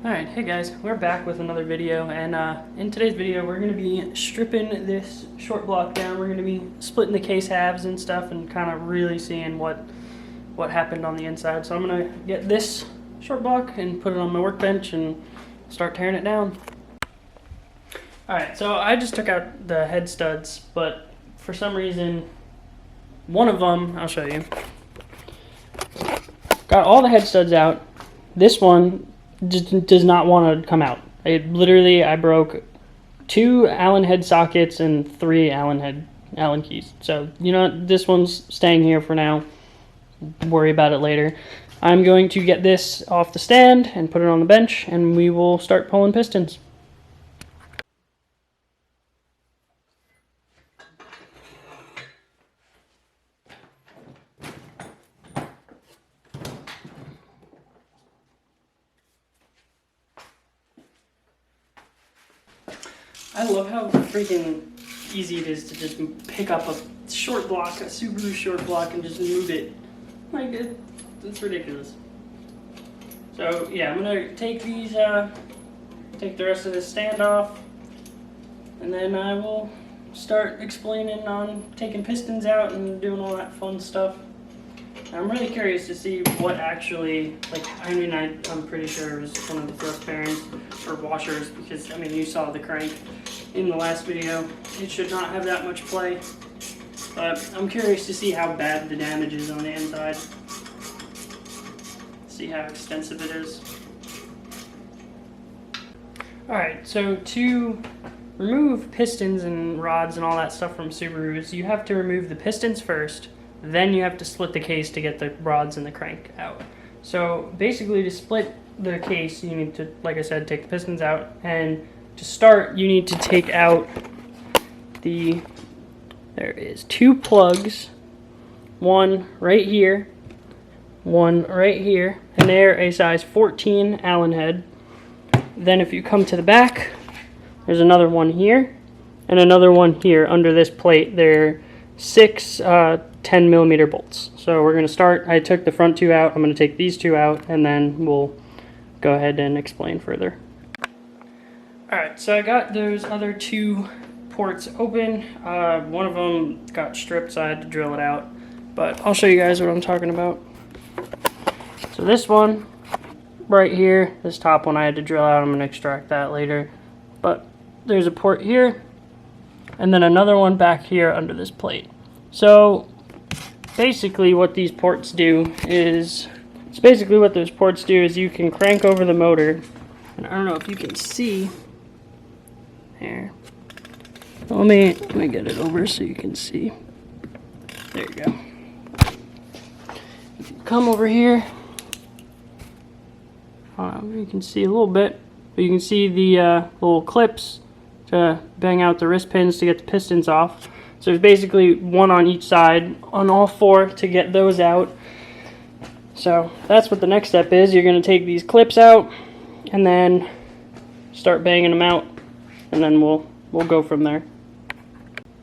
Alright, hey guys, we're back with another video, and in today's video we're going to be stripping this short block down. We're going to be splitting the case halves and stuff and kind of really seeing what happened on the inside. So I'm going to get this short block and put it on my workbench and start tearing it down. Alright, so I just took out the head studs, but for some reason one of them, I'll show you, got all the head studs out. This one just does not want to come out. I broke 2 Allen head sockets and 3 Allen keys. So, you know, this one's staying here for now. Worry about it later. I'm going to get this off the stand and put it on the bench, and we will start pulling pistons. I love how freaking easy it is to just pick up a short block, a Subaru short block, and just move it. Like, it's ridiculous. So yeah, I'm gonna take these, take the rest of this stand off, and then I will start explaining on taking pistons out and doing all that fun stuff. I'm really curious to see what actually, like, I mean, I'm pretty sure it was one of the thrust bearings or washers, because, I mean, you saw the crank in the last video. It should not have that much play, but I'm curious to see how bad the damage is on the inside. See how extensive it is. Alright, so to remove pistons and rods and all that stuff from Subarus, you have to remove the pistons first. Then you have to split the case to get the rods and the crank out. So basically, to split the case, you need to, like I said, take the pistons out. And to start, you need to take out there is 2 plugs. One right here, one right here. And they're a size 14 Allen head. Then if you come to the back, there's another one here. And another one here under this plate. They're 6 10mm bolts. So we're going to start. I took the front 2 out. I'm going to take these 2 out, and then we'll go ahead and explain further. Alright, so I got those other 2 ports open. One of them got stripped, so I had to drill it out. But I'll show you guys what I'm talking about. So this one right here, this top one I had to drill out. I'm going to extract that later. But there's a port here, and then another one back here under this plate. So basically what these ports do is, you can crank over the motor, and I don't know if you can see here. Let me get it over so you can see. There you go. If you come over here, you can see a little bit, but you can see the little clips to bang out the wrist pins to get the pistons off. So there's basically one on each side, on all 4 to get those out. So that's what the next step is. You're going to take these clips out and then start banging them out, and then we'll go from there.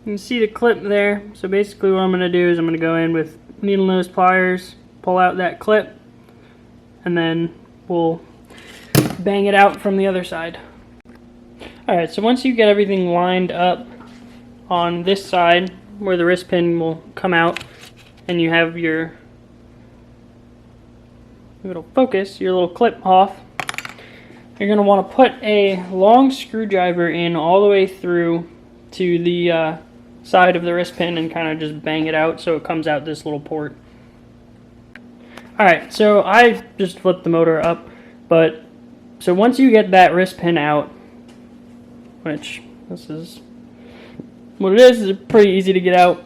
You can see the clip there. So basically what I'm going to do is I'm going to go in with needle nose pliers, pull out that clip, and then we'll bang it out from the other side. Alright, so once you get everything lined up on this side where the wrist pin will come out, and you have your little focus, your little clip off, you're going to want to put a long screwdriver in all the way through to the side of the wrist pin and kind of just bang it out so it comes out this little port. Alright, so I just flipped the motor up, but so once you get that wrist pin out, which this is what it is pretty easy to get out.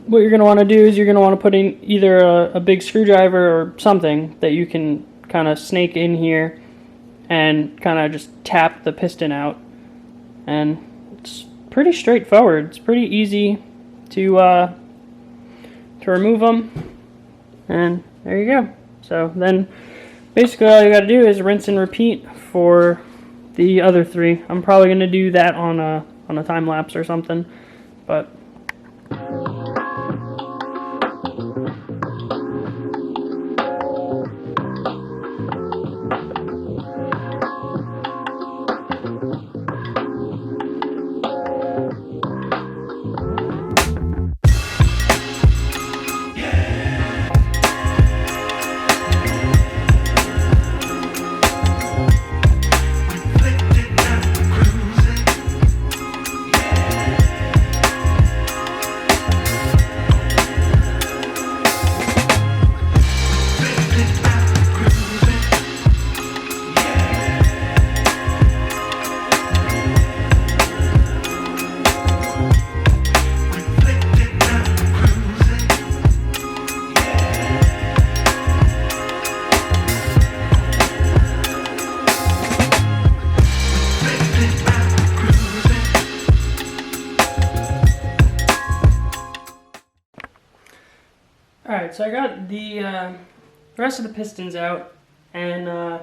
What you're going to want to do is you're going to want to put in either a big screwdriver or something that you can kind of snake in here and kind of just tap the piston out. And it's pretty straightforward. It's pretty easy to remove them. And there you go. So then basically all you got to do is rinse and repeat for the other 3. I'm probably going to do that on a time lapse or something, but Alright, so I got the rest of the pistons out, and I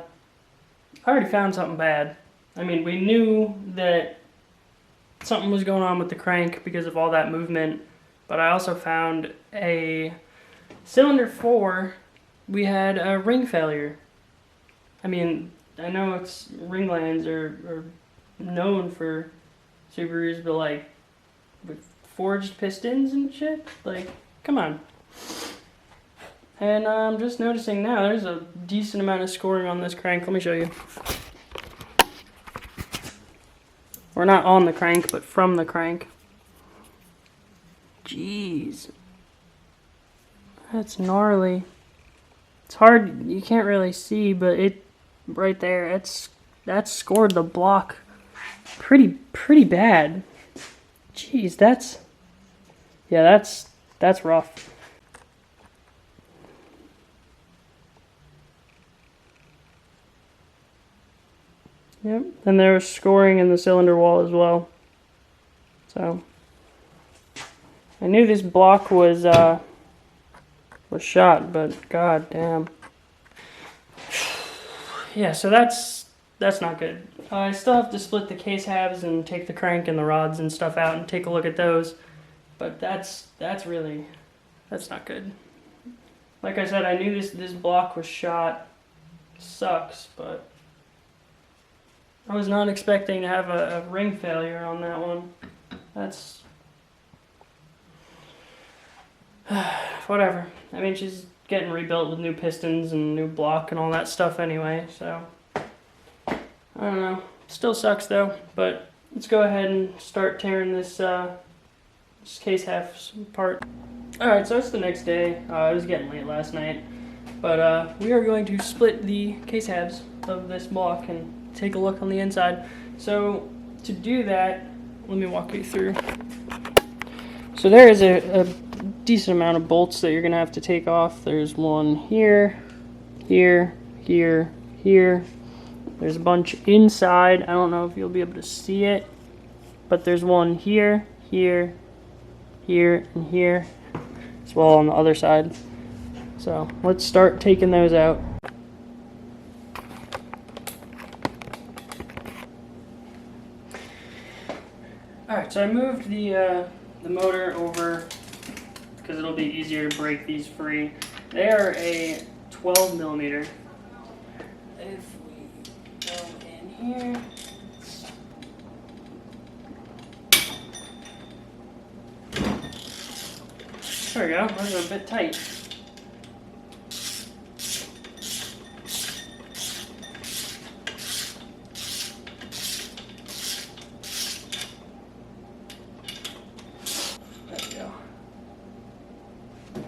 already found something bad. I mean, we knew that something was going on with the crank because of all that movement, but I also found a cylinder 4, we had a ring failure. I mean, I know it's ringlands are known for Subarus, but like with forged pistons and shit, like, come on. And I'm just noticing now there's a decent amount of scoring on this crank. Let me show you. We're not on the crank, but from the crank. Jeez. That's gnarly. It's hard, you can't really see, but it right there, that's scored the block pretty bad. Jeez, that's rough. Yep, and there was scoring in the cylinder wall as well. So I knew this block was shot, but god damn. Yeah, so that's not good. I still have to split the case halves and take the crank and the rods and stuff out and take a look at those. But that's not good. Like I said, I knew this block was shot. Sucks, but I was not expecting to have a ring failure on that one. That's whatever. I mean, she's getting rebuilt with new pistons and new block and all that stuff anyway, so I don't know. Still sucks though, but let's go ahead and start tearing this case half apart. Alright, so it's the next day. It was getting late last night, but we are going to split the case halves of this block and take a look on the inside. So to do that, let me walk you through. So there is a decent amount of bolts that you're gonna have to take off. There's one here, here, here, here. There's a bunch inside. I don't know if you'll be able to see it, but there's one here, here, here, and here, as well on the other side. So let's start taking those out. Alright, so I moved the motor over because it'll be easier to break these free. They are a 12 millimeter. If we go in here, there we go. Those are a bit tight.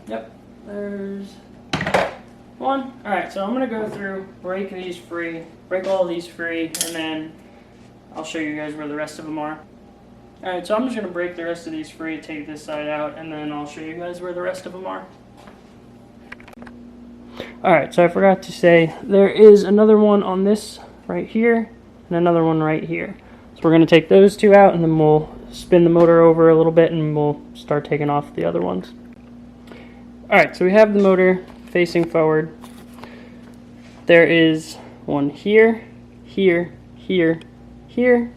Yep, there's one. Alright, so I'm going to go through, break these free, break all these free, and then I'll show you guys where the rest of them are. Alright, so I'm just going to break the rest of these free, take this side out, and then I'll show you guys where the rest of them are. Alright, so I forgot to say, there is another one on this right here, and another one right here. So we're going to take those two out, and then we'll spin the motor over a little bit, and we'll start taking off the other ones. Alright, so we have the motor facing forward. There is one here, here, here, here,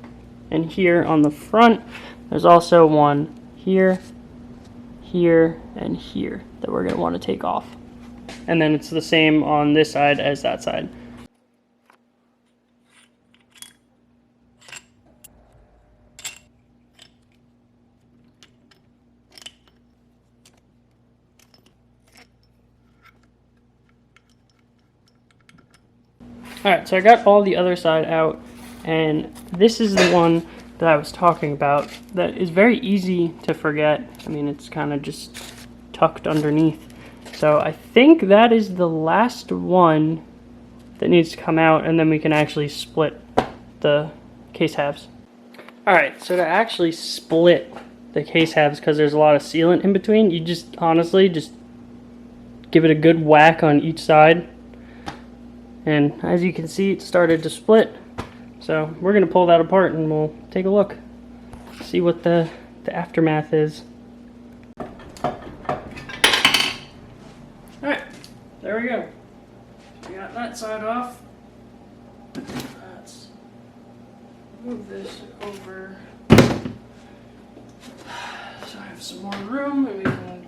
and here on the front. There's also one here, here, and here that we're going to want to take off. And then it's the same on this side as that side. Alright, so I got all the other side out, and this is the one that I was talking about that is very easy to forget. I mean, it's kind of just tucked underneath. So I think that is the last one that needs to come out, and then we can actually split the case halves. Alright, so to actually split the case halves, because there's a lot of sealant in between, you just honestly just give it a good whack on each side. And as you can see, it started to split. So we're going to pull that apart and we'll take a look, see what the that side off. Let's move this over so I have some more room and we can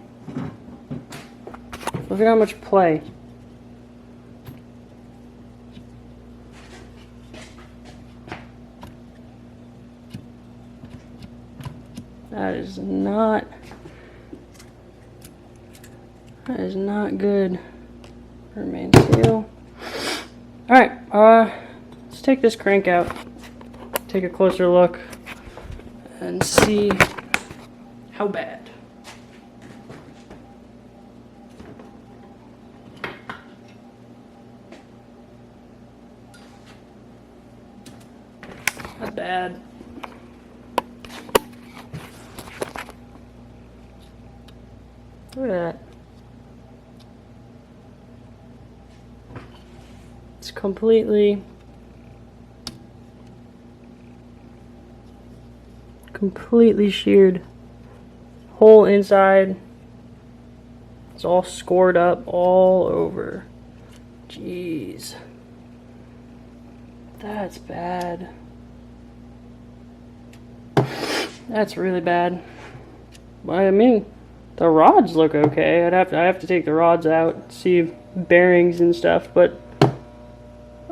look at how much play. That is not good. Remain seal. Alright, let's take this crank out, take a closer look, and see how bad. Not bad. Look at that. It's completely sheared. Whole inside. It's all scored up all over. Jeez. That's bad. That's really bad. I mean, the rods look okay. I have to take the rods out, see bearings and stuff, but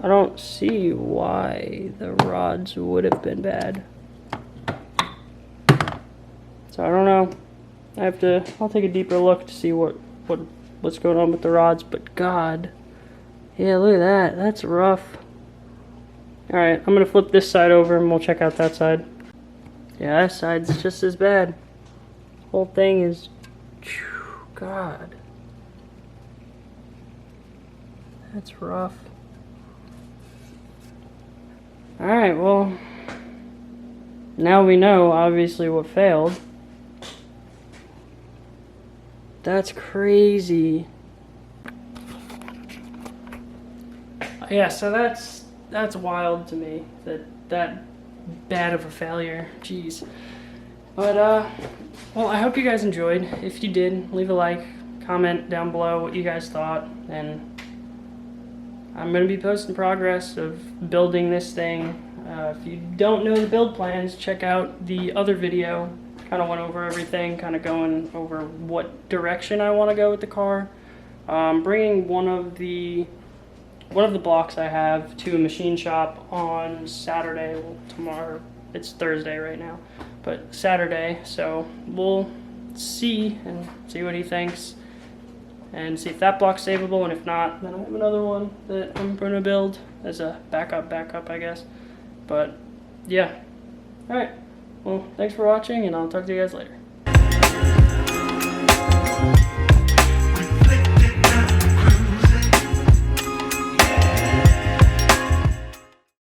I don't see why the rods would have been bad. So I don't know. I'll take a deeper look to see what's going on with the rods, but God. Yeah, look at that. That's rough. Alright, I'm gonna flip this side over and we'll check out that side. Yeah, that side's just as bad. Whole thing is, God. That's rough. Alright, well, now we know obviously what failed. That's crazy. Yeah, so that's wild to me, that bad of a failure. Jeez. But well, I hope you guys enjoyed. If you did, leave a like, comment down below what you guys thought, and I'm going to be posting progress of building this thing. If you don't know the build plans, check out the other video. Kind of went over everything, kind of going over what direction I want to go with the car. Bringing one of the blocks I have to a machine shop on Saturday. Well, tomorrow, it's Thursday right now, but Saturday. So we'll see what he thinks, and see if that block's savable, and if not, then I have another one that I'm going to build as a backup, I guess. But yeah. Alright, well, thanks for watching, and I'll talk to you guys later.